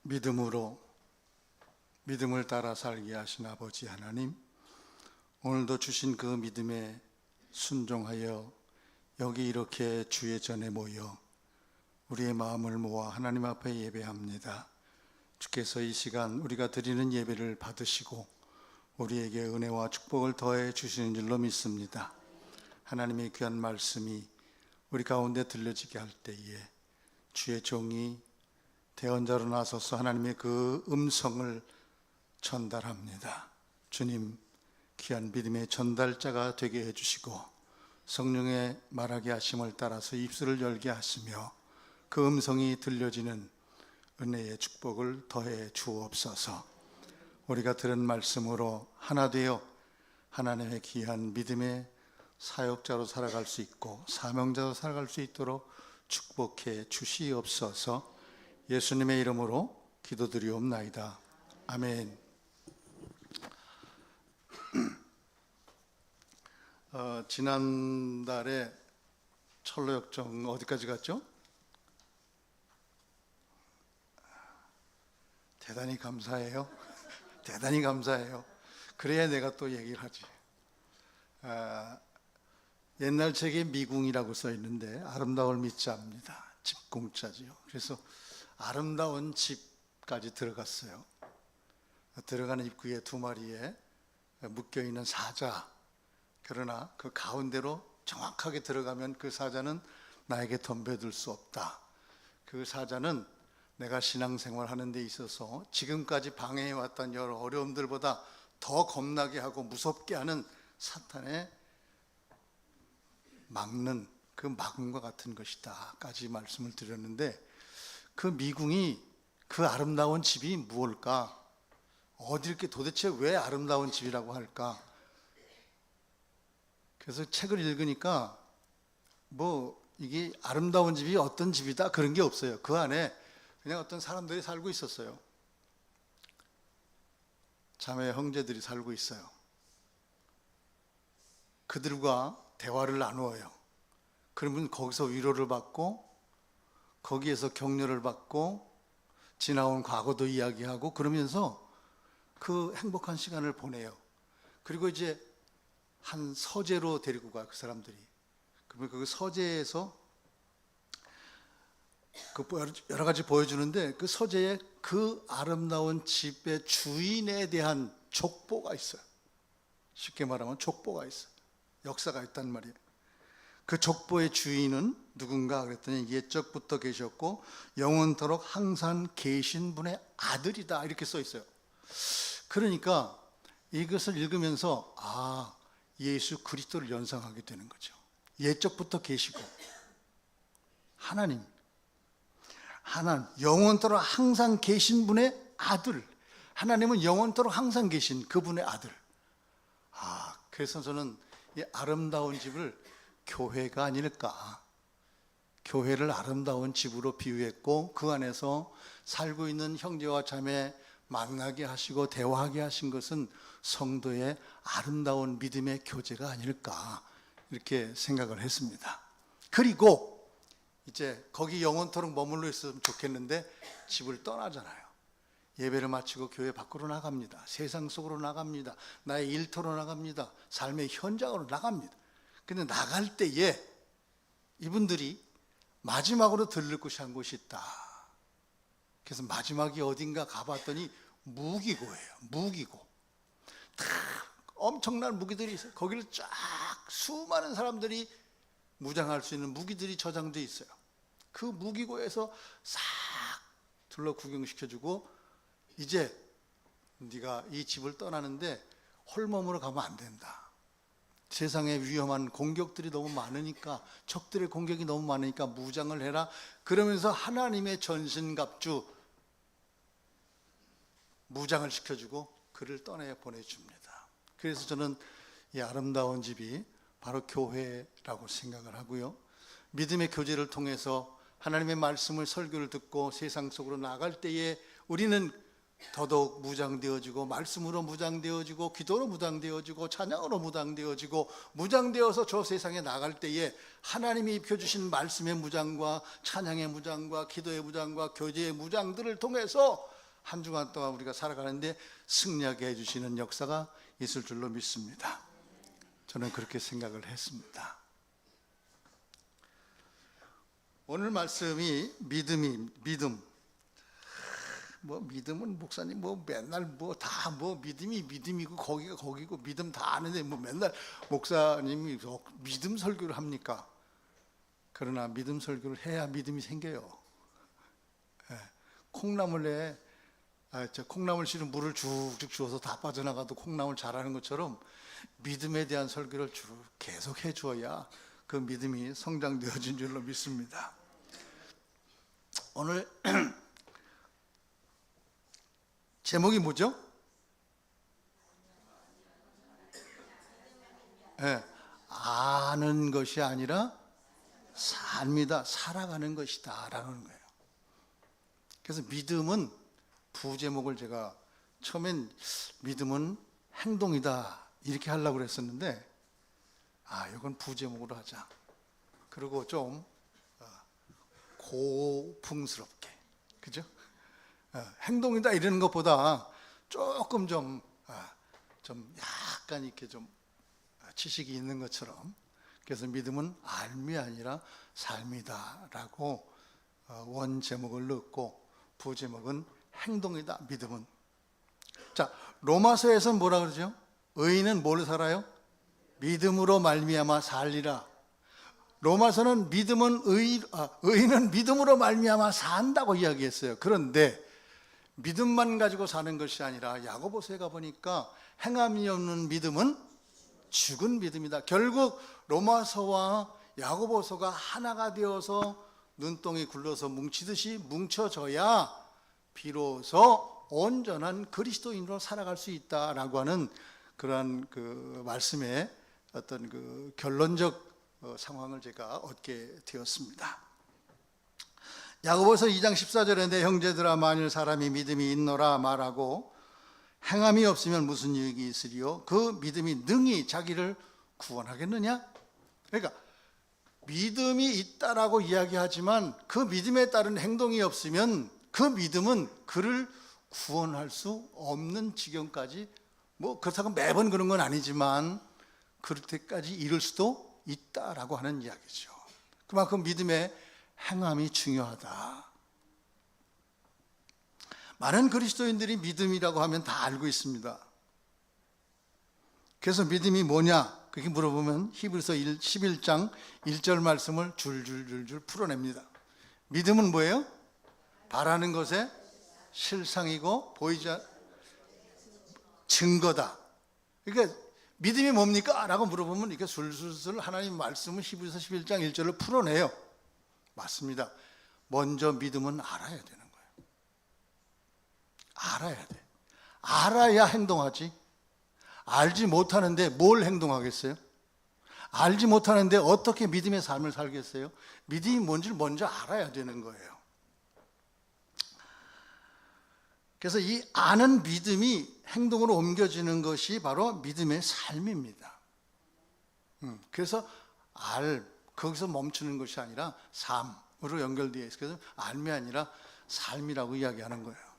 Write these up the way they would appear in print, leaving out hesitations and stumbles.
믿음으로 믿음을 따라 살게 하신 아버지 하나님, 오늘도 주신 그 믿음에 순종하여 여기 이렇게 주의 전에 모여 우리의 마음을 모아 하나님 앞에 예배합니다. 주께서 이 시간 우리가 드리는 예배를 받으시고 우리에게 은혜와 축복을 더해 주시는 줄로 믿습니다. 하나님의 귀한 말씀이 우리 가운데 들려지게 할 때에 주의 종이 대언자로 나서서 하나님의 그 음성을 전달합니다. 주님, 귀한 믿음의 전달자가 되게 해주시고 성령의 말하게 하심을 따라서 입술을 열게 하시며 그 음성이 들려지는 은혜의 축복을 더해 주옵소서. 우리가 들은 말씀으로 하나 되어 하나님의 귀한 믿음의 사역자로 살아갈 수 있고 사명자로 살아갈 수 있도록 축복해 주시옵소서. 예수님의 이름으로 기도드리옵나이다. 아멘. 지난달에 철로역정 어디까지 갔죠? 대단히 감사해요. 대단히 감사해요. 그래야 내가 또 얘기를 하지. 옛날 책에 미궁이라고 써 있는데 아름다움을 믿자입니다. 집공자지요. 그래서 아름다운 집까지 들어갔어요. 들어가는 입구에 두 마리에 묶여있는 사자. 그러나 그 가운데로 정확하게 들어가면 그 사자는 나에게 덤벼들 수 없다. 그 사자는 내가 신앙생활 하는 데 있어서 지금까지 방해해왔던 여러 어려움들보다 더 겁나게 하고 무섭게 하는 사탄의 막는 그 막음과 같은 것이다 까지 말씀을 드렸는데, 그 미궁이 그 아름다운 집이 무엇일까? 어디 이렇게 도대체 왜 아름다운 집이라고 할까? 그래서 책을 읽으니까 뭐 이게 아름다운 집이 어떤 집이다 그런 게 없어요. 그 안에 그냥 어떤 사람들이 살고 있었어요. 자매 형제들이 살고 있어요. 그들과 대화를 나누어요. 그러면 거기서 위로를 받고 거기에서 격려를 받고 지나온 과거도 이야기하고 그러면서 그 행복한 시간을 보내요. 그리고 이제 한 서재로 데리고 가요, 그 사람들이. 그러면 그 서재에서 그 여러 가지 보여주는데 그 서재에 그 아름다운 집의 주인에 대한 족보가 있어요. 쉽게 말하면 족보가 있어요. 역사가 있단 말이에요. 그 족보의 주인은 누군가 그랬더니 옛적부터 계셨고 영원토록 항상 계신 분의 아들이다 이렇게 써 있어요. 그러니까 이것을 읽으면서 예수 그리스도를 연상하게 되는 거죠. 옛적부터 계시고 하나님 영원토록 항상 계신 분의 아들, 하나님은 영원토록 항상 계신 그분의 아들. 그래서 저는 이 아름다운 집을 교회가 아닐까, 교회를 아름다운 집으로 비유했고 그 안에서 살고 있는 형제와 자매 만나게 하시고 대화하게 하신 것은 성도의 아름다운 믿음의 교제가 아닐까 이렇게 생각을 했습니다. 그리고 이제 거기 영원토록 머물러 있으면 좋겠는데 집을 떠나잖아요. 예배를 마치고 교회 밖으로 나갑니다. 세상 속으로 나갑니다. 나의 일터로 나갑니다. 삶의 현장으로 나갑니다. 근데 나갈 때에 이분들이 마지막으로 들를 곳이 한 곳이 있다. 그래서 마지막이 어딘가 가봤더니 무기고예요. 무기고. 다 엄청난 무기들이 있어요. 거기를 쫙 수많은 사람들이 무장할 수 있는 무기들이 저장돼 있어요. 그 무기고에서 싹 둘러 구경시켜주고 이제 네가 이 집을 떠나는데 홀몸으로 가면 안 된다. 세상에 위험한 공격들이 너무 많으니까, 적들의 공격이 너무 많으니까 무장을 해라. 그러면서 하나님의 전신갑주 무장을 시켜주고 그를 떠내 보내줍니다. 그래서 저는 이 아름다운 집이 바로 교회라고 생각을 하고요. 믿음의 교제를 통해서 하나님의 말씀을 설교를 듣고 세상 속으로 나갈 때에 우리는 더더욱 무장되어지고 말씀으로 무장되어지고 기도로 무장되어지고 찬양으로 무장되어지고 무장되어서 저 세상에 나갈 때에 하나님이 입혀주신 말씀의 무장과 찬양의 무장과 기도의 무장과 교제의 무장들을 통해서 한 주간 동안 우리가 살아가는데 승리하게 해주시는 역사가 있을 줄로 믿습니다. 저는 그렇게 생각을 했습니다. 오늘 말씀이 믿음. 믿음은 목사님 맨날 다 믿음이고 거기가 거기고 믿음 다 아는데 맨날 목사님이 믿음 설교를 합니까? 그러나 믿음 설교를 해야 믿음이 생겨요. 콩나물에 콩나물 씨는 물을 쭉쭉 주어서 다 빠져나가도 콩나물 자라는 것처럼 믿음에 대한 설교를 계속 해주어야 그 믿음이 성장되어진 줄로 믿습니다. 오늘 제목이 뭐죠? 아는 것이 아니라 삶이다, 살아가는 것이다 라는 거예요. 그래서 믿음은 부제목을 제가 처음엔 믿음은 행동이다 이렇게 하려고 그랬었는데 이건 부제목으로 하자. 그리고 좀 고풍스럽게, 그죠? 행동이다 이러는 것보다 조금 좀 약간 이렇게 좀 지식이 있는 것처럼, 그래서 믿음은 알미 아니라 삶이다라고 원 제목을 넣고 부제목은 행동이다. 믿음은. 자, 로마서에서는 뭐라 그러죠? 의인은 뭘로 살아요? 믿음으로 말미암아 살리라. 로마서는 의인은 믿음으로 말미암아 산다고 이야기했어요. 그런데 믿음만 가지고 사는 것이 아니라 야고보서에 가보니까 행함이 없는 믿음은 죽은 믿음이다. 결국 로마서와 야고보서가 하나가 되어서 눈동이 굴러서 뭉치듯이 뭉쳐져야 비로소 온전한 그리스도인으로 살아갈 수 있다라고 하는 그러한 그 말씀의 어떤 그 결론적 상황을 제가 얻게 되었습니다. 야고보서 2장 14절에 내 형제들아 만일 사람이 믿음이 있노라 말하고 행함이 없으면 무슨 유익이 있으리요? 그 믿음이 능히 자기를 구원하겠느냐? 그러니까 믿음이 있다라고 이야기하지만 그 믿음에 따른 행동이 없으면 그 믿음은 그를 구원할 수 없는 지경까지, 그렇다고 매번 그런 건 아니지만 그럴 때까지 이를 수도 있다라고 하는 이야기죠. 그만큼 믿음의 행함이 중요하다. 많은 그리스도인들이 믿음이라고 하면 다 알고 있습니다. 그래서 믿음이 뭐냐? 그렇게 물어보면 히브리서 11장 1절 말씀을 줄줄줄줄 풀어냅니다. 믿음은 뭐예요? 바라는 것의 실상이고 보이지 않는 증거다. 그러니까 믿음이 뭡니까? 라고 물어보면 이렇게 술술술 하나님 말씀은 히브리서 11장 1절을 풀어내요. 맞습니다. 먼저 믿음은 알아야 되는 거예요. 알아야 돼. 알아야 행동하지. 알지 못하는데 뭘 행동하겠어요? 알지 못하는데 어떻게 믿음의 삶을 살겠어요? 믿음이 뭔지를 먼저 알아야 되는 거예요. 그래서 이 아는 믿음이 행동으로 옮겨지는 것이 바로 믿음의 삶입니다. 그래서 거기서 멈추는 것이 아니라 삶으로 연결되어 있어요. 그래서 알미 아니라 삶이라고 이야기하는 거예요.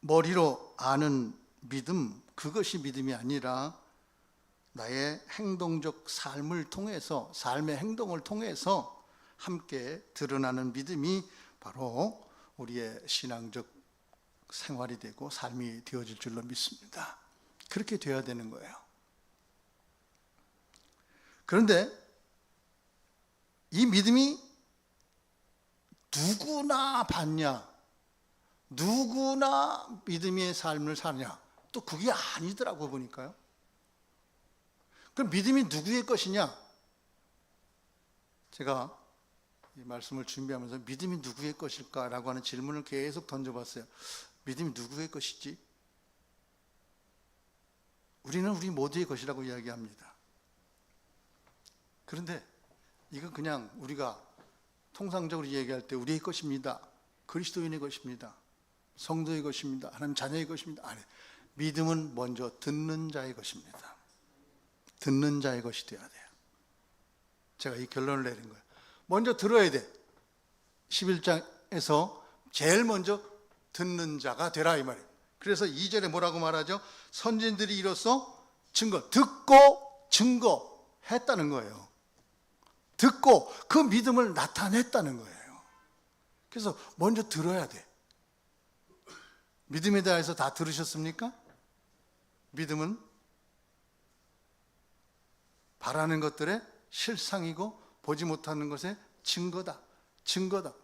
머리로 아는 믿음, 그것이 믿음이 아니라 나의 행동적 삶을 통해서, 삶의 행동을 통해서 함께 드러나는 믿음이 바로 우리의 신앙적 생활이 되고 삶이 되어질 줄로 믿습니다. 그렇게 되어야 되는 거예요. 그런데 이 믿음이 누구나 받냐? 누구나 믿음의 삶을 사냐? 또 그게 아니더라고 보니까요. 그럼 믿음이 누구의 것이냐? 제가 이 말씀을 준비하면서 믿음이 누구의 것일까라고 하는 질문을 계속 던져봤어요. 믿음이 누구의 것이지? 우리는 우리 모두의 것이라고 이야기합니다. 그런데 이건 그냥 우리가 통상적으로 얘기할 때 우리의 것입니다. 그리스도인의 것입니다. 성도의 것입니다. 하나님 자녀의 것입니다. 아니, 믿음은 먼저 듣는 자의 것입니다. 듣는 자의 것이 되어야 돼요. 제가 이 결론을 내린 거예요. 먼저 들어야 돼. 11장에서 제일 먼저 듣는 자가 되라 이 말이에요. 그래서 2절에 뭐라고 말하죠? 선진들이 이로써 듣고 증거했다는 거예요. 듣고 그 믿음을 나타냈다는 거예요. 그래서 먼저 들어야 돼. 믿음에 대해서 다 들으셨습니까? 믿음은 바라는 것들의 실상이고 보지 못하는 것의 증거다.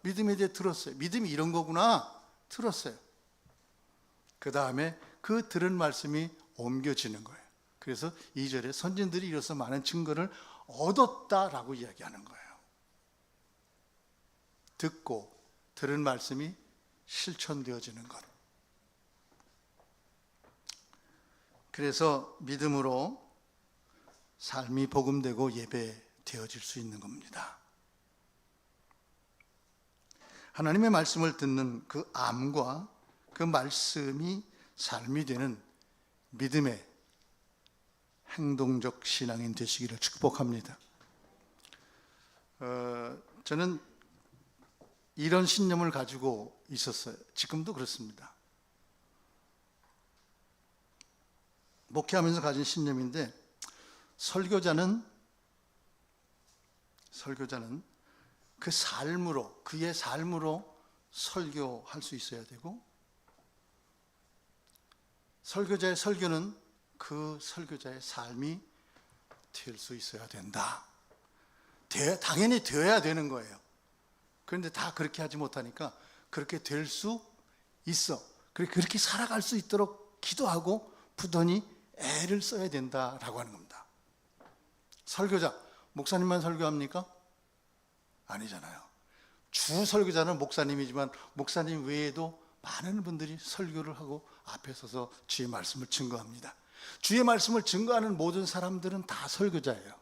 믿음에 대해 들었어요. 믿음이 이런 거구나. 들었어요. 그 다음에 그 들은 말씀이 옮겨지는 거예요. 그래서 2절에 선진들이 이로써 많은 증거를 얻었다라고 이야기하는 거예요. 듣고 들은 말씀이 실천되어지는 것. 그래서 믿음으로 삶이 복음되고 예배되어질 수 있는 겁니다. 하나님의 말씀을 듣는 그 암과 그 말씀이 삶이 되는 믿음의 행동적 신앙인 되시기를 축복합니다. 저는 이런 신념을 가지고 있었어요. 지금도 그렇습니다. 목회하면서 가진 신념인데 설교자는 그 삶으로, 그의 삶으로 설교할 수 있어야 되고, 설교자의 설교는 그 설교자의 삶이 될 수 있어야 된다. 당연히 되어야 되는 거예요. 그런데 다 그렇게 하지 못하니까 그렇게 될 수 있어. 그렇게 살아갈 수 있도록 기도하고 부단히 애를 써야 된다라고 하는 겁니다. 설교자, 목사님만 설교합니까? 아니잖아요. 주 설교자는 목사님이지만 목사님 외에도 많은 분들이 설교를 하고 앞에 서서 주의 말씀을 증거합니다. 주의 말씀을 증거하는 모든 사람들은 다 설교자예요.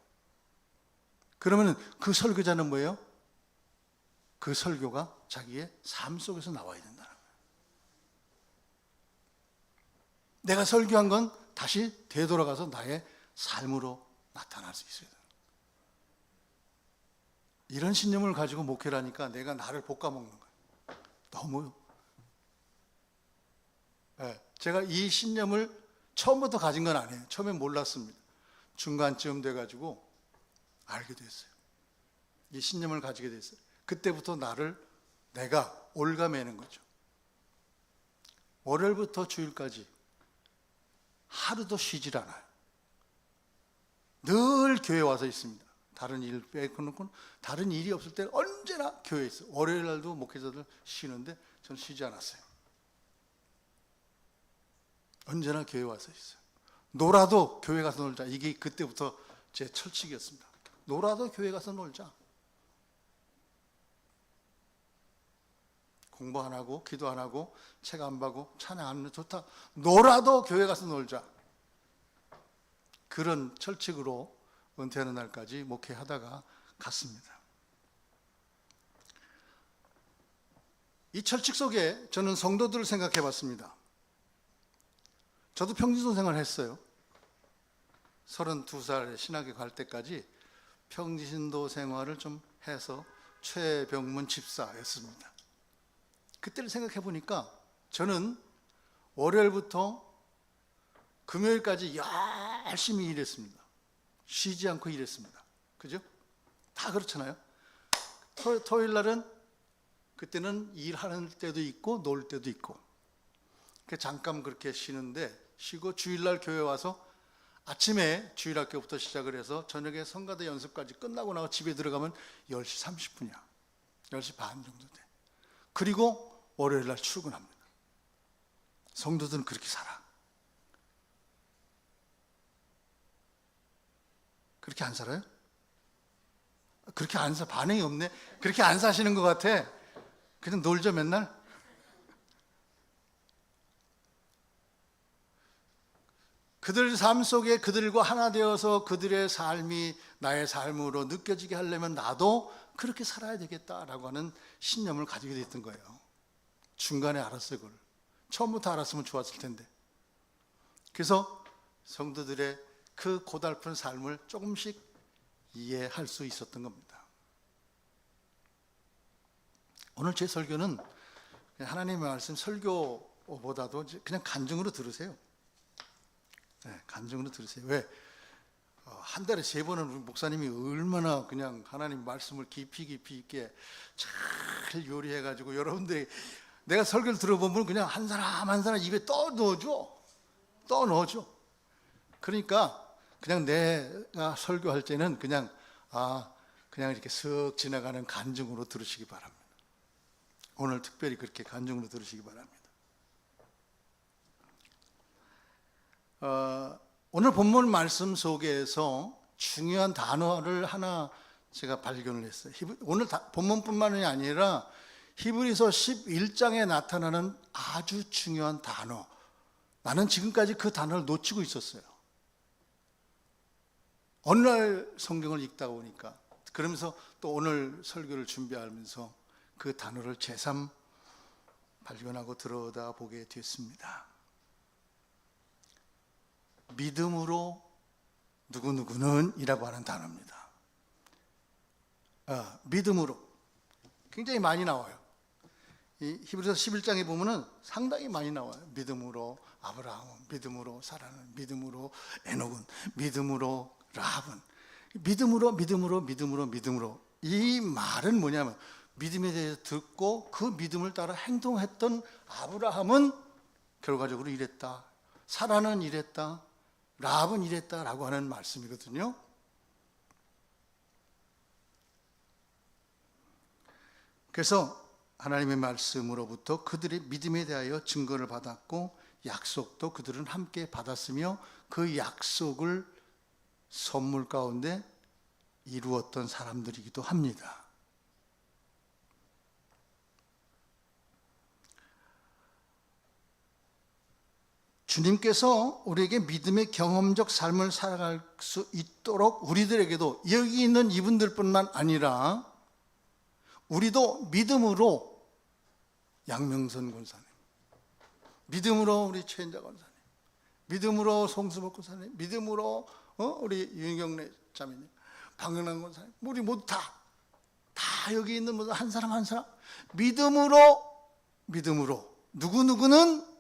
그러면 그 설교자는 뭐예요? 그 설교가 자기의 삶 속에서 나와야 된다는 거예요. 내가 설교한 건 다시 되돌아가서 나의 삶으로 나타날 수 있어야 돼요. 이런 신념을 가지고 목회를 하니까 내가 나를 볶아먹는 거예요. 너무. 제가 이 신념을 처음부터 가진 건 아니에요. 처음엔 몰랐습니다. 중간쯤 돼가지고 알게 됐어요. 이 신념을 가지게 됐어요. 그때부터 내가 올가매는 거죠. 월요일부터 주일까지 하루도 쉬질 않아요. 늘 교회 와서 있습니다. 다른 일 빼놓고는 다른 일이 없을 때 언제나 교회에 있어요. 월요일 날도 목회자들 쉬는데 저는 쉬지 않았어요. 언제나 교회 와서 있어요. 놀아도 교회 가서 놀자. 이게 그때부터 제 철칙이었습니다. 놀아도 교회 가서 놀자. 공부 안 하고 기도 안 하고 책 안 보고 찬양 안 하면 좋다. 놀아도 교회 가서 놀자. 그런 철칙으로 은퇴하는 날까지 목회하다가 갔습니다. 이 철칙 속에 저는 성도들을 생각해 봤습니다. 저도 평신도 생활을 했어요. 32살에 신학에 갈 때까지 평신도 생활을 좀 해서 최병문 집사였습니다. 그때를 생각해 보니까 저는 월요일부터 금요일까지 열심히 일했습니다. 쉬지 않고 일했습니다. 그죠? 다 그렇잖아요. 토요일 날은 그때는 일하는 때도 있고 놀 때도 있고 잠깐 그렇게 쉬고 주일날 교회 와서 아침에 주일학교부터 시작을 해서 저녁에 성가대 연습까지 끝나고 나서 집에 들어가면 10시 30분이야. 10시 반 정도 돼. 그리고 월요일날 출근합니다. 성도들은 그렇게 살아. 그렇게 안 살아요? 그렇게 안 반응이 없네. 그렇게 안 사시는 것 같아. 그냥 놀죠 맨날. 그들 삶 속에 그들과 하나 되어서 그들의 삶이 나의 삶으로 느껴지게 하려면 나도 그렇게 살아야 되겠다라고 하는 신념을 가지게 됐던 거예요. 중간에 알았어요. 그걸 처음부터 알았으면 좋았을 텐데. 그래서 성도들의 그 고달픈 삶을 조금씩 이해할 수 있었던 겁니다. 오늘 제 설교는 하나님의 말씀 설교보다도 그냥 간증으로 들으세요. 네, 간증으로 들으세요. 왜? 한 달에 3번은 우리 목사님이 얼마나 그냥 하나님 말씀을 깊이 있게 잘 요리해가지고 여러분들 내가 설교를 들어보면 그냥 한 사람 한 사람 입에 떠 넣어줘. 그러니까 그냥 내가 설교할 때는 그냥 이렇게 쓱 지나가는 간증으로 들으시기 바랍니다. 오늘 특별히 그렇게 간증으로 들으시기 바랍니다. 오늘 본문 말씀 속에서 중요한 단어를 하나 제가 발견을 했어요. 오늘 본문뿐만이 아니라 히브리서 11장에 나타나는 아주 중요한 단어. 나는 지금까지 그 단어를 놓치고 있었어요. 어느 날 성경을 읽다 보니까 그러면서 또 오늘 설교를 준비하면서 그 단어를 새삼 발견하고 들여다보게 됐습니다. 믿음으로 누구누구는 이라고 하는 단어입니다. 믿음으로 굉장히 많이 나와요. 이 히브리서 11장에 보면은 상당히 많이 나와요. 믿음으로 아브라함은, 믿음으로 사라는, 믿음으로 에녹은, 믿음으로 라합은, 믿음으로. 이 말은 뭐냐면 믿음에 대해서 듣고 그 믿음을 따라 행동했던 아브라함은 결과적으로 이랬다. 사라는 이랬다. 라합은 이랬다라고 하는 말씀이거든요. 그래서 하나님의 말씀으로부터 그들의 믿음에 대하여 증거를 받았고 약속도 그들은 함께 받았으며 그 약속을 선물 가운데 이루었던 사람들이기도 합니다. 주님께서 우리에게 믿음의 경험적 삶을 살아갈 수 있도록 우리들에게도 여기 있는 이분들뿐만 아니라 우리도 믿음으로 양명선 권사님, 믿음으로 우리 최인자 권사님, 믿음으로 송수복 권사님, 믿음으로 우리 윤경래 자매님, 방영란 권사님, 우리 모두 다 여기 있는 모두 한 사람 믿음으로 누구누구는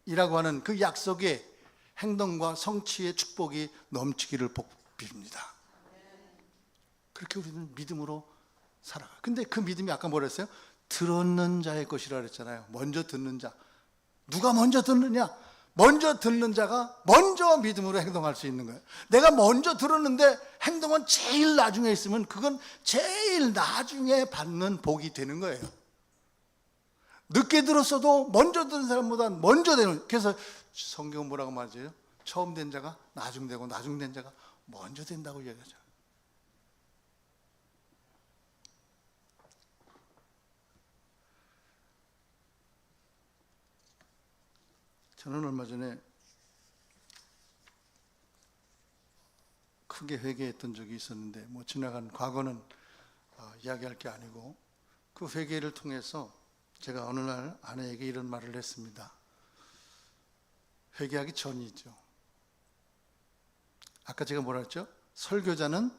이라고 하는 그 약속의 행동과 성취의 축복이 넘치기를 빕니다. 그렇게 우리는 믿음으로 살아가. 근데 그 믿음이 아까 뭐라 했어요? 들었는 자의 것이라 그랬잖아요. 먼저 듣는 자. 누가 먼저 듣느냐? 먼저 듣는 자가 먼저 믿음으로 행동할 수 있는 거예요. 내가 먼저 들었는데 행동은 제일 나중에 있으면 그건 제일 나중에 받는 복이 되는 거예요. 늦게 들었어도 먼저 듣는 사람보다 먼저 되는. 그래서 성경은 뭐라고 말하죠? 처음 된 자가 나중 되고 나중 된 자가 먼저 된다고 얘기하죠. 저는 얼마 전에 크게 회개했던 적이 있었는데 뭐 지나간 과거는 이야기할 게 아니고 그 회개를 통해서 제가 어느 날 아내에게 이런 말을 했습니다. 회개하기 전이죠. 아까 제가 뭐라 했죠? 설교자는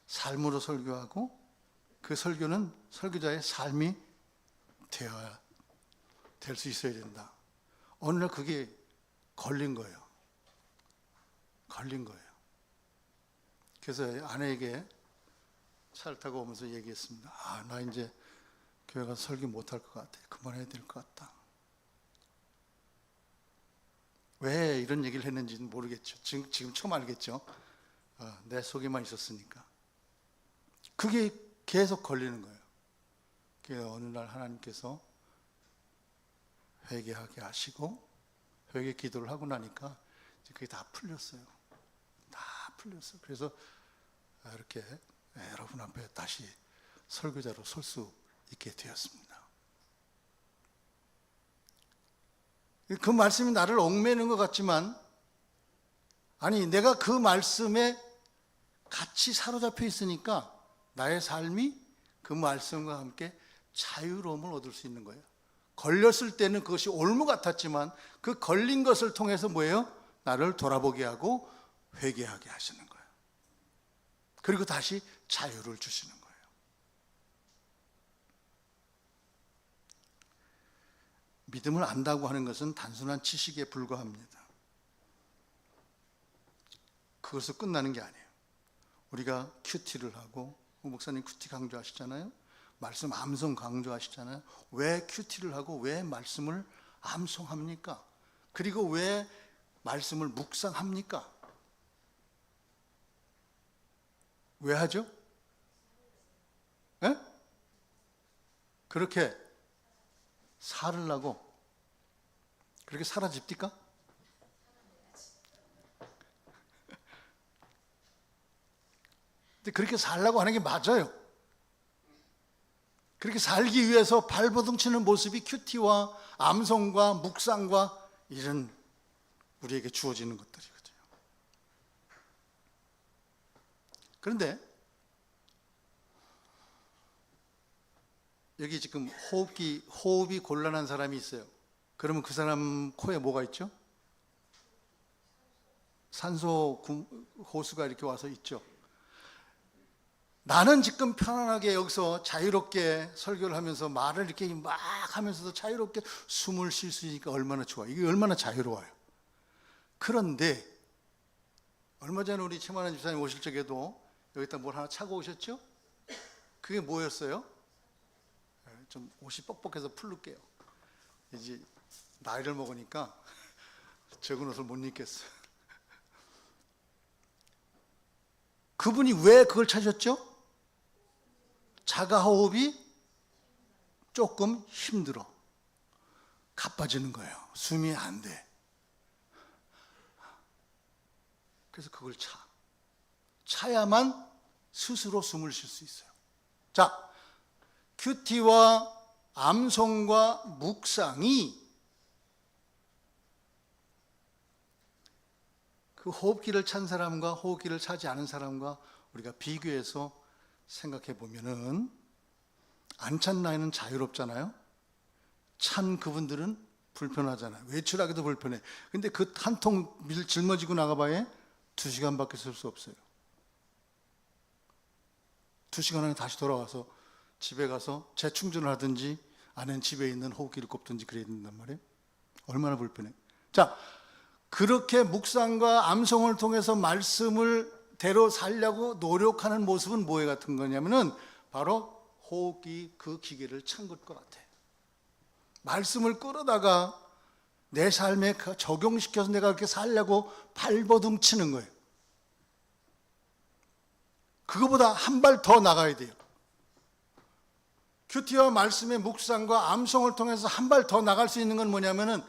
삶으로 설교하고 그 설교는 설교자의 삶이 되어야 될 수 있어야 된다. 어느 날 그게 걸린 거예요. 그래서 아내에게 차를 타고 오면서 얘기했습니다. 나 이제 교회 가서 설교 못할 것 같아. 그만해야 될 것 같다. 왜 이런 얘기를 했는지는 모르겠죠. 지금 처음 알겠죠. 내 속에만 있었으니까. 그게 계속 걸리는 거예요. 그래서 어느 날 하나님께서 회개하게 하시고 회개 기도를 하고 나니까 그게 다 풀렸어요. 그래서 이렇게 여러분 앞에 다시 설교자로 설 수 있게 되었습니다. 그 말씀이 나를 얽매는 것 같지만 내가 그 말씀에 같이 사로잡혀 있으니까 나의 삶이 그 말씀과 함께 자유로움을 얻을 수 있는 거예요. 걸렸을 때는 그것이 올무 같았지만 그 걸린 것을 통해서 뭐예요? 나를 돌아보게 하고 회개하게 하시는 거예요. 그리고 다시 자유를 주시는 거예요. 믿음을 안다고 하는 것은 단순한 지식에 불과합니다. 그것으로 끝나는 게 아니에요. 우리가 큐티를 하고, 목사님 큐티 강조하시잖아요. 말씀 암송 강조하시잖아요. 왜 큐티를 하고 왜 말씀을 암송합니까? 그리고 왜 말씀을 묵상합니까? 왜 하죠? 예? 그렇게 살으려고. 그렇게 사라집니까? 근데 그렇게 살려고 하는 게 맞아요. 그렇게 살기 위해서 발버둥 치는 모습이 큐티와 암송과 묵상과 이런 우리에게 주어지는 것들이거든요. 그런데 여기 지금 호흡이 곤란한 사람이 있어요. 그러면 그 사람 코에 뭐가 있죠? 산소 호수가 이렇게 와서 있죠. 나는 지금 편안하게 여기서 자유롭게 설교를 하면서 말을 이렇게 막 하면서도 자유롭게 숨을 쉴 수 있으니까 얼마나 좋아요. 이게 얼마나 자유로워요. 그런데 얼마 전에 우리 최만한 집사님 오실 적에도 여기다 뭘 하나 차고 오셨죠? 그게 뭐였어요? 좀 옷이 뻑뻑해서 풀를게요. 이제 나이를 먹으니까 적은 옷을 못 입겠어요. 그분이 왜 그걸 찾았죠? 자가호흡이 조금 힘들어. 가빠지는 거예요. 숨이 안 돼. 그래서 그걸 차야만 스스로 숨을 쉴 수 있어요. 자, 큐티와 암송과 묵상이 그 호흡기를 찬 사람과 호흡기를 차지 않은 사람과 우리가 비교해서 생각해 보면은 안 찬 나이는 자유롭잖아요. 찬 그분들은 불편하잖아요. 외출하기도 불편해. 근데 그 한 통 밀 짊어지고 나가봐야 2시간밖에 쓸 수 없어요. 2시간 안에 다시 돌아와서 집에 가서 재충전을 하든지 아니면 집에 있는 호흡기를 꼽든지 그래야 된단 말이에요. 얼마나 불편해. 자, 그렇게 묵상과 암송을 통해서 말씀을 대로 살려고 노력하는 모습은 뭐에 같은 거냐면은 바로 호흡기 그 기계를 찬 것 같아. 말씀을 끌어다가 내 삶에 적용시켜서 내가 그렇게 살려고 발버둥 치는 거예요. 그거보다 한 발 더 나가야 돼요. 큐티와 말씀의 묵상과 암송을 통해서 한 발 더 나갈 수 있는 건 뭐냐면은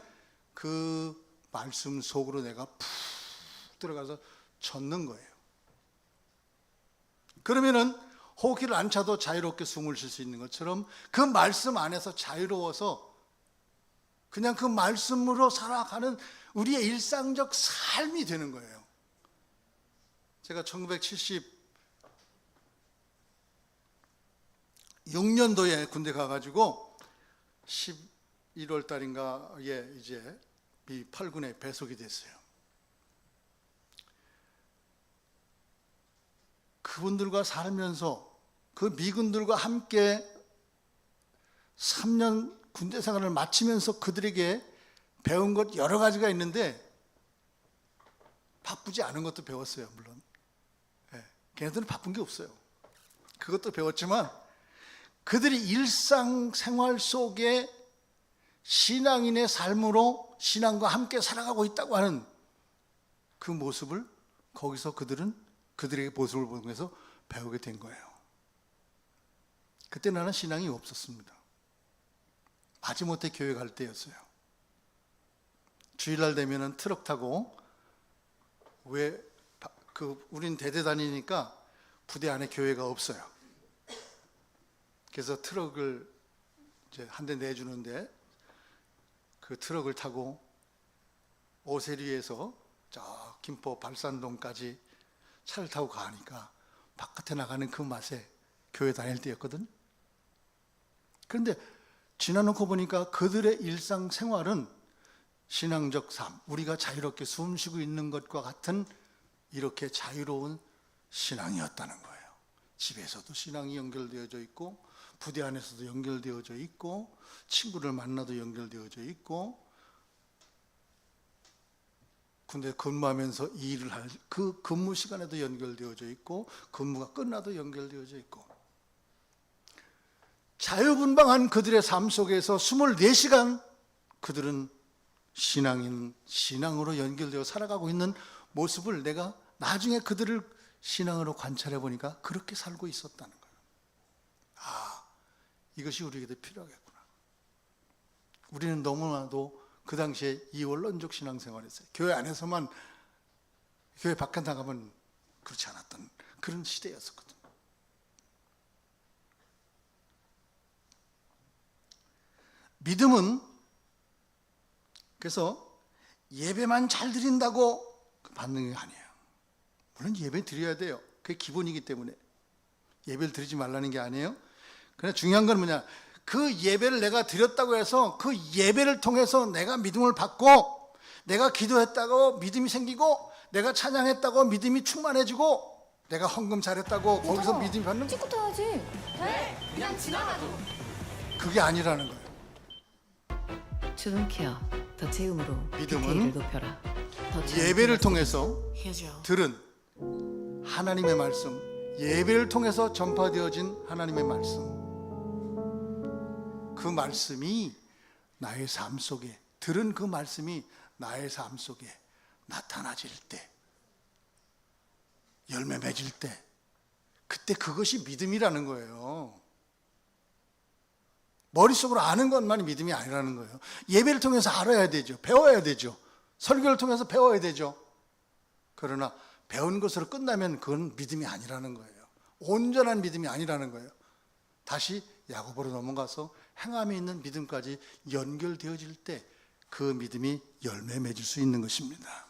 그 말씀 속으로 내가 푹 들어가서 젖는 거예요. 그러면은 호흡기를 안 차도 자유롭게 숨을 쉴 수 있는 것처럼 그 말씀 안에서 자유로워서 그냥 그 말씀으로 살아가는 우리의 일상적 삶이 되는 거예요. 제가 1976년도에 군대 가가지고 11월 달인가에 이제 미 8군에 배속이 됐어요. 그분들과 살면서 그 미군들과 함께 3년 군대 생활을 마치면서 그들에게 배운 것 여러 가지가 있는데 바쁘지 않은 것도 배웠어요. 물론 걔네들은 바쁜 게 없어요. 그것도 배웠지만 그들이 일상생활 속에 신앙인의 삶으로 신앙과 함께 살아가고 있다고 하는 그 모습을 거기서 그들에게 모습을 보면서 배우게 된 거예요. 그때 나는 신앙이 없었습니다. 마지못해 교회 갈 때였어요. 주일날 되면은 트럭 타고 우린 대대 다니니까 부대 안에 교회가 없어요. 그래서 트럭을 이제 한 대 내주는데 그 트럭을 타고 오세리에서 저 김포 발산동까지 차를 타고 가니까 바깥에 나가는 그 맛에 교회 다닐 때였거든. 그런데 지나놓고 보니까 그들의 일상생활은 신앙적 삶, 우리가 자유롭게 숨 쉬고 있는 것과 같은 이렇게 자유로운 신앙이었다는 거예요. 집에서도 신앙이 연결되어져 있고 부대 안에서도 연결되어져 있고, 친구를 만나도 연결되어져 있고, 군대 근무하면서 일을 할 그 근무 시간에도 연결되어져 있고, 근무가 끝나도 연결되어져 있고, 자유분방한 그들의 삶 속에서 24시간 그들은 신앙으로 연결되어 살아가고 있는 모습을 내가 나중에 그들을 신앙으로 관찰해 보니까 그렇게 살고 있었다는 거예요. 아, 이것이 우리에게도 필요하겠구나. 우리는 너무나도 그 당시에 이원론적 신앙생활했어요. 교회 안에서만, 교회 밖에 나가면 그렇지 않았던 그런 시대였었거든요. 믿음은 그래서 예배만 잘 드린다고 받는 게 아니에요. 물론 예배 드려야 돼요. 그게 기본이기 때문에 예배를 드리지 말라는 게 아니에요. 그러나 중요한 건 뭐냐, 그 예배를 내가 드렸다고 해서 그 예배를 통해서 내가 믿음을 받고, 내가 기도했다고 믿음이 생기고, 내가 찬양했다고 믿음이 충만해지고, 내가 헌금 잘했다고 거기서 믿음이 받는 거, 찍고 타야지. 네, 그냥 지나가도. 그게 아니라는 거예요. 주눈케어 더 채움으로 믿음은 디테일을 높여라. 더 예배를 통해서 해줘. 들은 하나님의 말씀, 예배를 통해서 전파되어진 하나님의 말씀, 그 말씀이 나의 삶 속에, 들은 그 말씀이 나의 삶 속에 나타나질 때, 열매 맺을 때, 그때 그것이 믿음이라는 거예요. 머릿속으로 아는 것만이 믿음이 아니라는 거예요. 예배를 통해서 알아야 되죠. 배워야 되죠. 설교를 통해서 배워야 되죠. 그러나 배운 것으로 끝나면 그건 믿음이 아니라는 거예요. 온전한 믿음이 아니라는 거예요. 다시 야고보로 넘어가서 행함에 있는 믿음까지 연결되어질 때 그 믿음이 열매 맺을 수 있는 것입니다.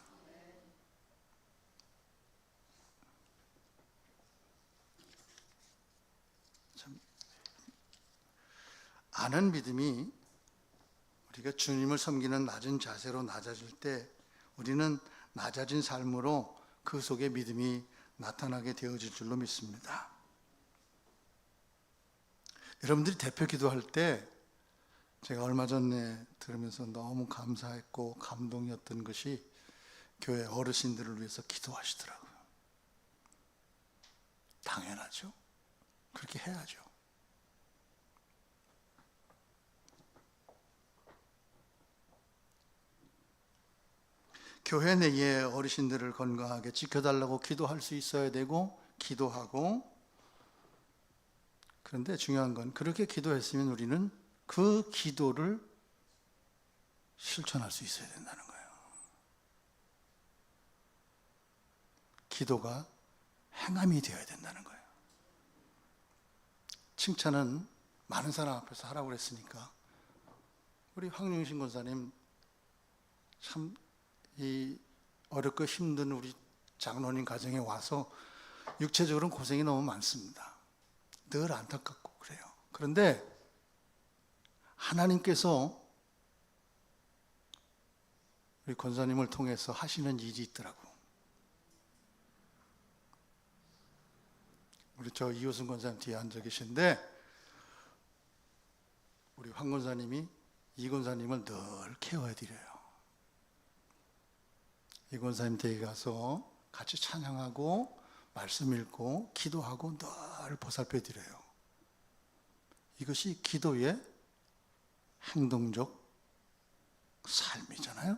참, 아는 믿음이, 우리가 주님을 섬기는 낮은 자세로 낮아질 때 우리는 낮아진 삶으로 그 속에 믿음이 나타나게 되어질 줄로 믿습니다. 여러분들이 대표 기도할 때 제가 얼마 전에 들으면서 너무 감사했고 감동이었던 것이, 교회 어르신들을 위해서 기도하시더라고요. 당연하죠. 그렇게 해야죠. 교회 내에 어르신들을 건강하게 지켜달라고 기도할 수 있어야 되고, 기도하고, 그런데 중요한 건 그렇게 기도했으면 우리는 그 기도를 실천할 수 있어야 된다는 거예요. 기도가 행함이 되어야 된다는 거예요. 칭찬은 많은 사람 앞에서 하라고 그랬으니까, 우리 황용신 권사님 참 이 어렵고 힘든 우리 장로님 가정에 와서 육체적으로는 고생이 너무 많습니다. 늘 안타깝고 그래요. 그런데 하나님께서 우리 권사님을 통해서 하시는 일이 있더라고. 우리 저 이호순 권사님 뒤에 앉아 계신데, 우리 황 권사님이 이 권사님을 늘 케어해 드려요. 이 권사님 댁에 가서 같이 찬양하고 말씀 읽고 기도하고 늘 보살펴 드려요. 이것이 기도의 행동적 삶이잖아요.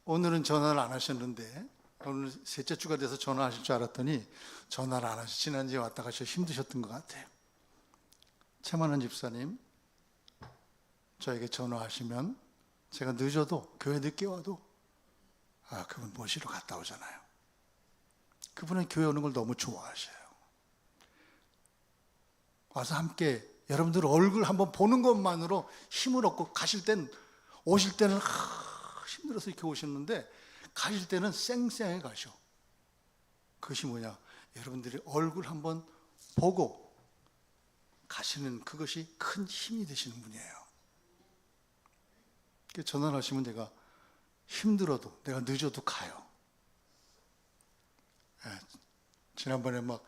오늘은 전화를 안 하셨는데, 오늘 셋째 주가 돼서 전화하실 줄 알았더니 전화를 안 하시, 지난주에 왔다 가셔 힘드셨던 것 같아요. 최만원 집사님, 저에게 전화하시면 제가 늦어도, 교회 늦게 와도 그분 모시러 갔다 오잖아요. 그분은 교회 오는 걸 너무 좋아하셔요. 와서 함께 여러분들 얼굴 한번 보는 것만으로 힘을 얻고, 가실 땐, 오실 때는 힘들어서 이렇게 오셨는데 가실 때는 쌩쌩하게 가셔. 그것이 뭐냐, 여러분들이 얼굴 한번 보고 가시는 그것이 큰 힘이 되시는 분이에요. 전화를 하시면 내가 힘들어도, 내가 늦어도 가요. 지난번에 막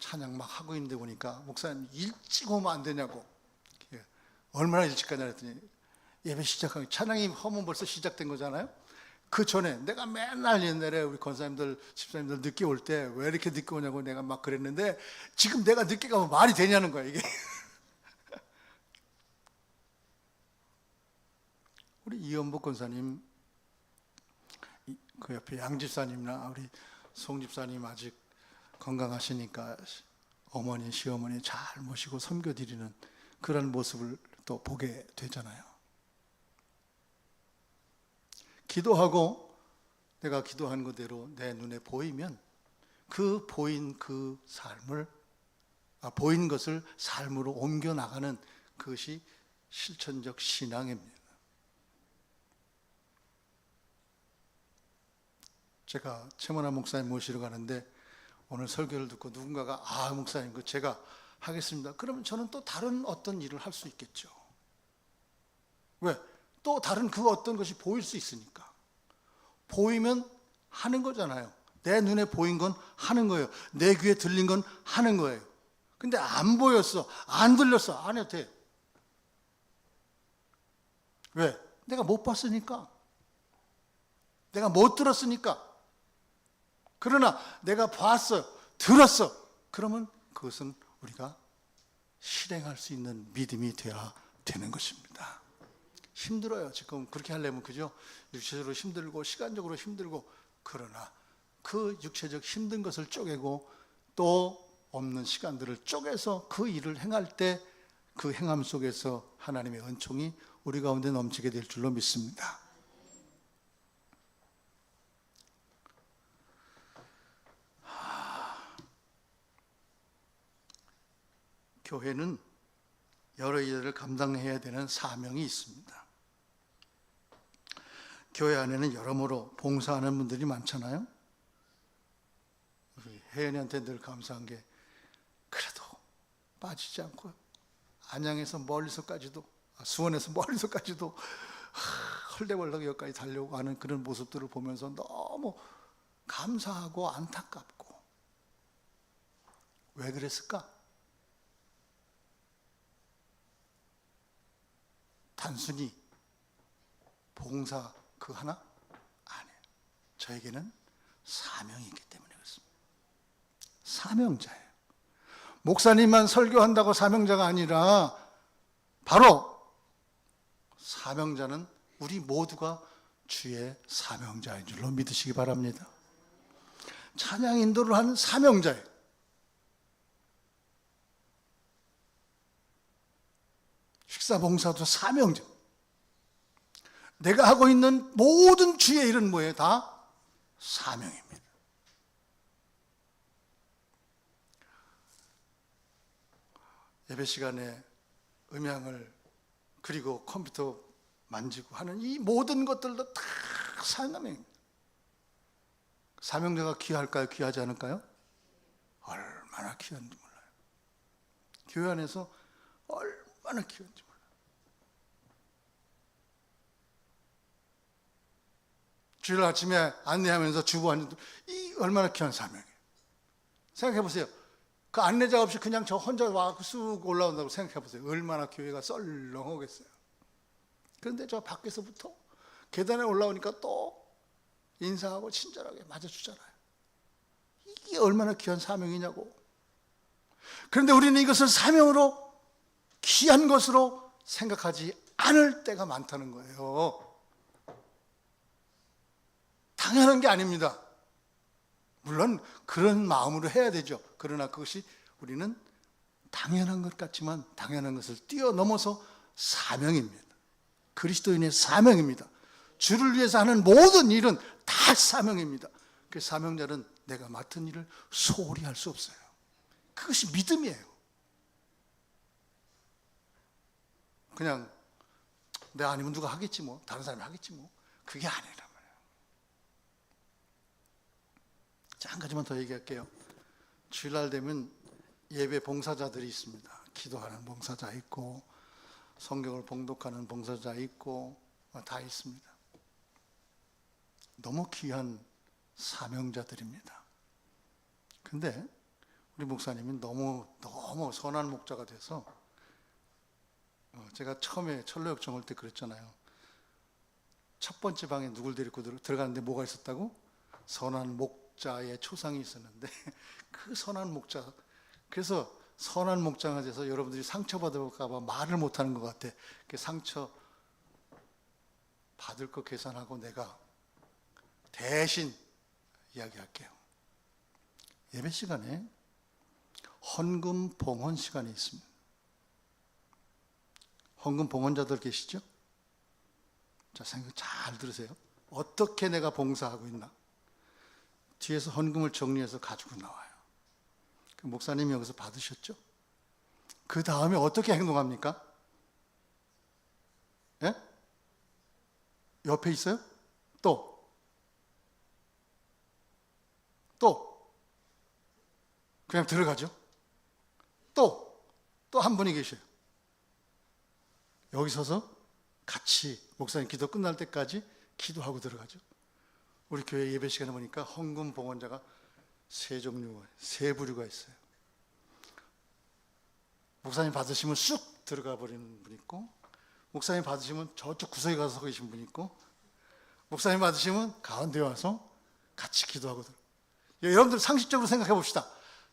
찬양 막 하고 있는데 보니까 목사님 일찍 오면 안 되냐고. 얼마나 일찍 가냐 했더니 예배 시작하기 찬양이 하면 벌써 시작된 거잖아요. 그 전에 내가 맨날 옛날에 우리 권사님들 집사님들 늦게 올 때 왜 이렇게 늦게 오냐고 내가 막 그랬는데 지금 내가 늦게 가면 말이 되냐는 거야 이게. 우리 이연복 권사님 그 옆에 양 집사님이나 우리 송 집사님 아직 건강하시니까 어머니 시어머니 잘 모시고 섬겨드리는 그런 모습을 또 보게 되잖아요. 기도하고 내가 기도한 그대로 내 눈에 보이면 그 보인 그 삶을 보인 것을 삶으로 옮겨 나가는 그것이 실천적 신앙입니다. 제가 최문화 목사님 모시러 가는데 오늘 설교를 듣고 누군가가 목사님 그 제가 하겠습니다. 그러면 저는 또 다른 어떤 일을 할 수 있겠죠. 왜? 또 다른 그 어떤 것이 보일 수 있으니까. 보이면 하는 거잖아요. 내 눈에 보인 건 하는 거예요. 내 귀에 들린 건 하는 거예요. 근데 안 보였어, 안 들렸어, 안 해도 돼. 왜? 내가 못 봤으니까. 내가 못 들었으니까. 그러나 내가 봤어, 들었어. 그러면 그것은 우리가 실행할 수 있는 믿음이 되어야 되는 것입니다. 힘들어요. 지금 그렇게 하려면 그죠? 육체적으로 힘들고 시간적으로 힘들고 그러나 그 육체적 힘든 것을 쪼개고 또 없는 시간들을 쪼개서 그 일을 행할 때 그 행함 속에서 하나님의 은총이 우리 가운데 넘치게 될 줄로 믿습니다. 교회는 여러 일을 감당해야 되는 사명이 있습니다. 교회 안에는 여러모로 봉사하는 분들이 많잖아요. 우리 혜연이한테 늘 감사한 게 그래도 빠지지 않고 안양에서 멀리서까지도 수원에서 멀리서까지도 헐레벌떡 여기까지 달려고 하는 그런 모습들을 보면서 너무 감사하고 안타깝고 왜 그랬을까? 단순히 봉사 그 하나? 아니에요. 저에게는 사명이 있기 때문에 그렇습니다. 사명자예요. 목사님만 설교한다고 사명자가 아니라 바로 사명자는 우리 모두가 주의 사명자인 줄로 믿으시기 바랍니다. 찬양 인도를 하는 사명자예요. 식사 봉사도 사명자. 내가 하고 있는 모든 주의 일은 뭐예요? 다 사명입니다. 예배 시간에 음향을 그리고 컴퓨터 만지고 하는 이 모든 것들도 다 사명입니다. 사명자가 귀할까요? 귀하지 않을까요? 얼마나 귀한지 몰라요. 교회 안에서 얼마나 귀한지 몰라요. 주일 아침에 안내하면서 주보 앉는 이 얼마나 귀한 사명이에요. 생각해 보세요. 그 안내자 없이 그냥 저 혼자 와서 쑥 올라온다고 생각해 보세요. 얼마나 교회가 썰렁하겠어요. 그런데 저 밖에서부터 계단에 올라오니까 또 인사하고 친절하게 맞아주잖아요. 이게 얼마나 귀한 사명이냐고. 그런데 우리는 이것을 사명으로 귀한 것으로 생각하지 않을 때가 많다는 거예요. 당연한 게 아닙니다. 물론 그런 마음으로 해야 되죠. 그러나 그것이 우리는 당연한 것 같지만 당연한 것을 뛰어넘어서 사명입니다. 그리스도인의 사명입니다. 주를 위해서 하는 모든 일은 다 사명입니다. 그 사명자는 내가 맡은 일을 소홀히 할 수 없어요. 그것이 믿음이에요. 그냥 내 아니면 누가 하겠지 뭐, 다른 사람이 하겠지 뭐, 그게 아니란 말이에요. 자, 한 가지만 더 얘기할게요. 주일날 되면 예배 봉사자들이 있습니다. 기도하는 봉사자 있고 성경을 봉독하는 봉사자 있고 다 있습니다. 너무 귀한 사명자들입니다. 근데 우리 목사님이 너무 선한 목자가 돼서 제가 처음에 철로역정 올 때 그랬잖아요. 첫 번째 방에 누굴 데리고 들어갔는데 뭐가 있었다고? 선한 목자의 초상이 있었는데 그 선한 목자, 그래서 선한 목자가 돼서 여러분들이 상처받을까 봐 말을 못하는 것 같아. 그 상처 받을 거 계산하고 내가 대신 이야기할게요. 예배 시간에 헌금 봉헌 시간이 있습니다. 헌금 봉헌자들 계시죠? 자, 생각 잘 들으세요. 어떻게 내가 봉사하고 있나? 뒤에서 헌금을 정리해서 가지고 나와요. 그 목사님이 여기서 받으셨죠? 그 다음에 어떻게 행동합니까? 예? 옆에 있어요? 또 그냥 들어가죠? 또 한 분이 계셔요. 여기 서서 같이 목사님 기도 끝날 때까지 기도하고 들어가죠. 우리 교회 예배 시간에 보니까 헌금 봉헌자가 세 부류가 있어요. 목사님 받으시면 쑥 들어가 버리는 분 있고, 목사님 받으시면 저쪽 구석에 가서 서 계신 분 있고, 목사님 받으시면 가운데 와서 같이 기도하고 들어. 여러분들 상식적으로 생각해 봅시다.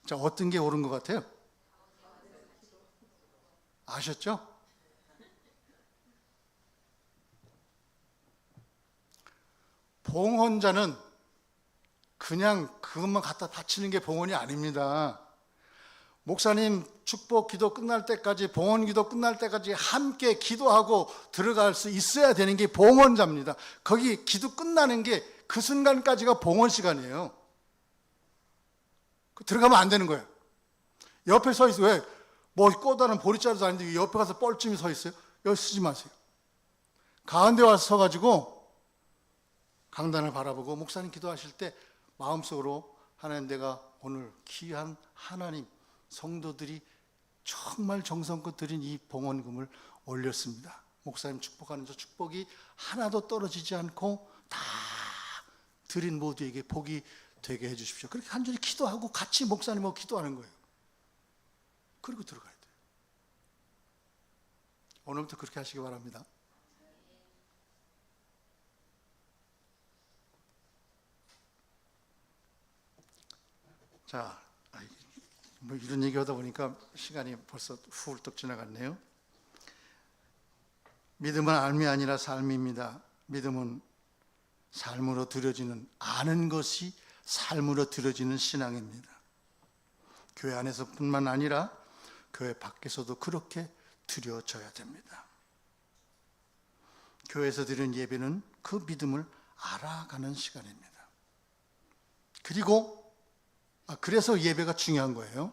자, 어떤 게 옳은 것 같아요? 아셨죠? 봉헌자는 그냥 그것만 갖다 바치는 게 봉헌이 아닙니다. 목사님 축복 기도 끝날 때까지, 봉헌 기도 끝날 때까지 함께 기도하고 들어갈 수 있어야 되는 게 봉헌자입니다. 거기 기도 끝나는 게 그 순간까지가 봉헌 시간이에요. 들어가면 안 되는 거예요. 옆에 서 있어요. 왜? 뭐 꼬다는 보리자루도 아닌데 옆에 가서 뻘쭘히 서 있어요. 여기 쓰지 마세요. 가운데 와서 서가지고 강단을 바라보고 목사님 기도하실 때 마음속으로, 하나님, 내가 오늘 귀한 하나님 성도들이 정말 정성껏 드린 이 봉헌금을 올렸습니다. 목사님 축복하는 저 축복이 하나도 떨어지지 않고 다 드린 모두에게 복이 되게 해주십시오. 그렇게 간절히 기도하고 같이 목사님하고 기도하는 거예요. 그리고 들어가야 돼요. 오늘부터 그렇게 하시기 바랍니다. 자, 뭐 이런 얘기하다 보니까 시간이 벌써 훌쩍 지나갔네요. 믿음은 알미 아니라 삶입니다. 믿음은 삶으로 드려지는, 아는 것이 삶으로 드려지는 신앙입니다. 교회 안에서뿐만 아니라 교회 밖에서도 그렇게 드려져야 됩니다. 교회에서 드리는 예배는 그 믿음을 알아가는 시간입니다. 그래서 예배가 중요한 거예요.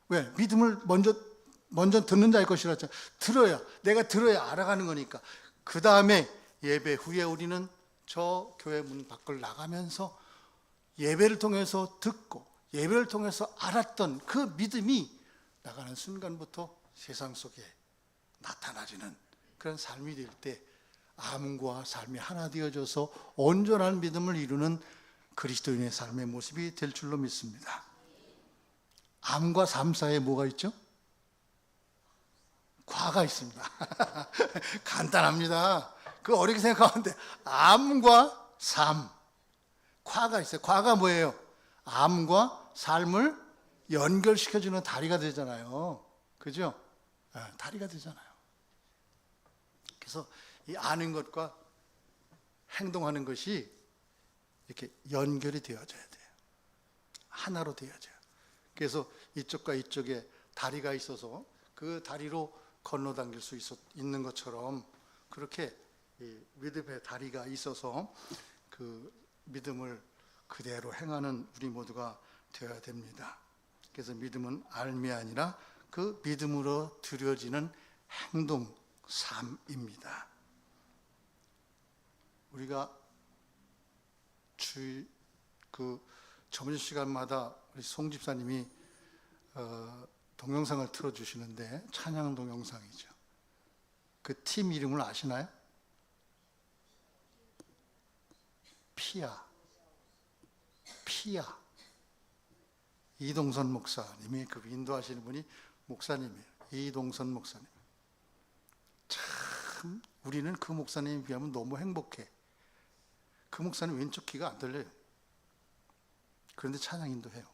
왜? 믿음을 먼저 듣는 자의 것이라 했잖아요. 내가 들어야 알아가는 거니까. 그 다음에 예배 후에 우리는 저 교회 문 밖을 나가면서 예배를 통해서 듣고 예배를 통해서 알았던 그 믿음이 나가는 순간부터 세상 속에 나타나지는 그런 삶이 될 때 암과 삶이 하나 되어져서 온전한 믿음을 이루는 그리스도인의 삶의 모습이 될 줄로 믿습니다. 암과 삶 사이에 뭐가 있죠? 과가 있습니다. 간단합니다. 그 어렵게 생각하는데 암과 삶, 과가 있어요. 과가 뭐예요? 암과 삶을 연결시켜주는 다리가 되잖아요. 그죠? 다리가 되잖아요. 그래서 이 아는 것과 행동하는 것이 이렇게 연결이 되어져야 돼요. 하나로 되어져요. 그래서 이쪽과 이쪽에 다리가 있어서 그 다리로 건너당길 수 있는 것처럼 그렇게 믿음의 다리가 있어서 그 믿음을 그대로 행하는 우리 모두가 되어야 됩니다. 그래서 믿음은 알미 아니라 그 믿음으로 드려지는 행동, 삶입니다. 우리가 점심시간마다 우리 송 집사님이 동영상을 틀어주시는데 찬양 동영상이죠. 그 팀 이름을 아시나요? 피아. 이동선 목사님이 그 인도하시는 분이 목사님이에요. 이동선 목사님. 참 우리는 그 목사님에 비하면 너무 행복해. 그 목사님 왼쪽 귀가 안 들려요. 그런데 찬양 인도해요.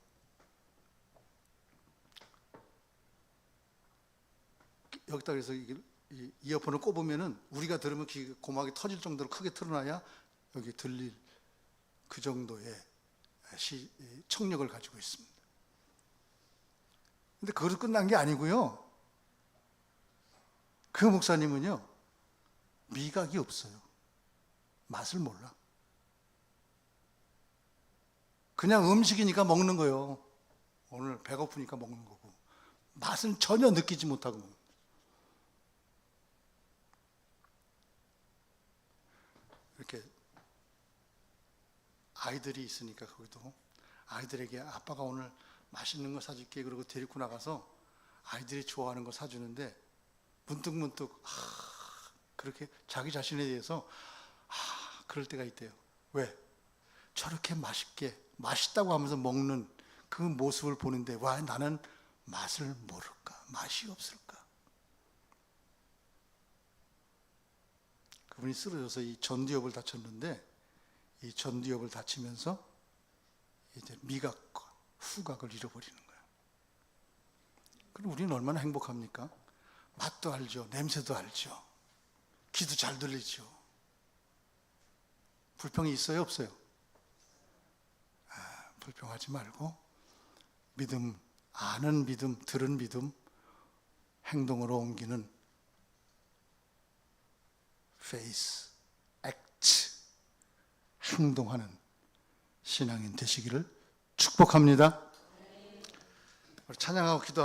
여기다 그래서 이 이어폰을 꼽으면은 우리가 들으면 귀 고막이 터질 정도로 크게 틀어놔야 여기 들릴 그 정도의 청력을 가지고 있습니다. 근데 그것으로 끝난 게 아니고요. 그 목사님은요, 미각이 없어요. 맛을 몰라. 그냥 음식이니까 먹는 거예요. 오늘 배고프니까 먹는 거고. 맛은 전혀 느끼지 못하고 먹는 거예요. 이렇게 아이들이 있으니까 거기도 아이들에게 아빠가 오늘 맛있는 거 사줄게 그러고 데리고 나가서 아이들이 좋아하는 거 사주는데 문득문득 그렇게 자기 자신에 대해서 그럴 때가 있대요. 왜? 저렇게 맛있게 맛있다고 하면서 먹는 그 모습을 보는데 와 나는 맛을 모를까? 맛이 없을까? 그분이 쓰러져서 이 전두엽을 다쳤는데 이 전두엽을 다치면서 이제 미각과 후각을 잃어버리는 거예요. 그럼 우리는 얼마나 행복합니까? 맛도 알죠. 냄새도 알죠. 귀도 잘 들리죠. 불평이 있어요? 없어요? 불평하지 말고 믿음, 아는 믿음, 들은 믿음, 행동으로 옮기는 faith, act, 행동하는 신앙인 되시기를 축복합니다. 우리 찬양하고 기도